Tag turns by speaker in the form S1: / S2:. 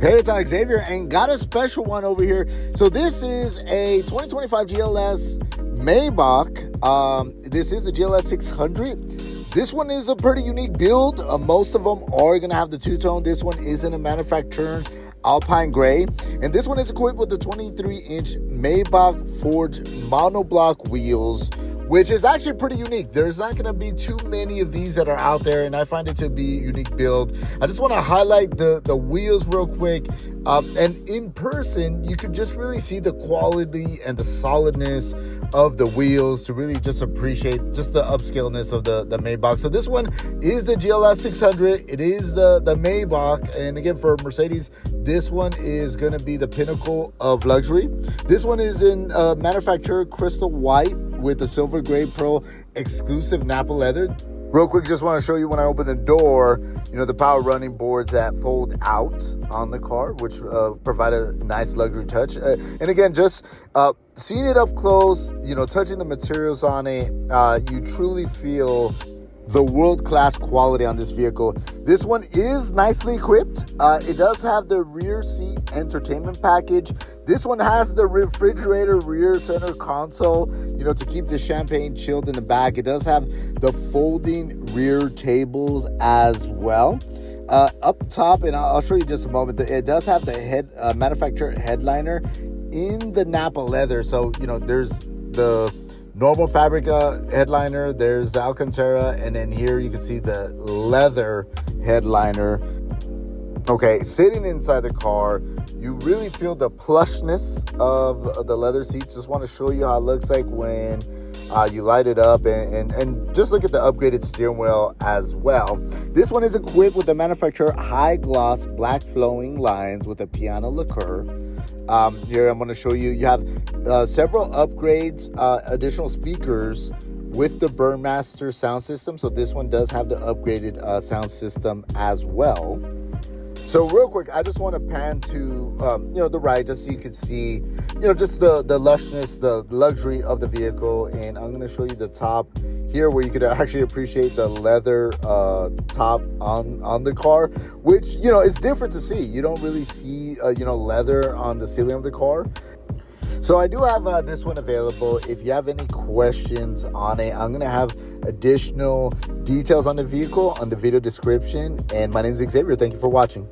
S1: Hey, it's Xavier and got a special one over here. So this is a 2025 GLS Maybach. This is the GLS 600. This one is a pretty unique build. Most of them are going to have the two-tone. This one is in a MANUFAKTUR Alpine Grey. And this one is equipped with the 23-inch Maybach Forged Monoblock wheels, which is actually pretty unique. There's not going to be too many of these that are out there, and I find it to be a unique build. I just want to highlight the wheels real quick. And in person, you can just really see the quality and the solidness of the wheels to really just appreciate just the upscaleness of the Maybach. So this one is the GLS 600. It is the Maybach. And again, for Mercedes, this one is going to be the pinnacle of luxury. This one is in MANUFAKTUR crystal white with the silver gray pearl exclusive Nappa leather. Real quick, just want to show you when I open the door, the power running boards that fold out on the car, which provide a nice luxury touch. And again, just seeing it up close, touching the materials on it, you truly feel the world-class quality on this vehicle. This one is nicely equipped. It does have the rear seat entertainment package. This one has the refrigerated rear center console, to keep the champagne chilled in the back. It does have the folding rear tables as well. Up top, and I'll show you just a moment, it does have the MANUFAKTUR headliner in the Nappa leather. So, there's the normal fabric headliner, there's the Alcantara, and then here you can see the leather headliner. Okay, sitting inside the car, you really feel the plushness of the leather seats. Just want to show you how it looks like when you light it up, and just look at the upgraded steering wheel as well. This one is equipped with the MANUFAKTUR High-Gloss Black flowing lines with a piano lacquer. Here I'm going to show you, you have several upgrades, additional speakers with the Burmester sound system. So this one does have the upgraded sound system as well. So real quick, I just want to pan to, the right, just so you can see, just the lushness, the luxury of the vehicle. And I'm going to show you the top here where you could actually appreciate the leather top on the car, which, is different to see. You don't really see, leather on the ceiling of the car. So I do have this one available. If you have any questions on it, I'm going to have additional details on the vehicle on the video description. And my name is Xavier. Thank you for watching.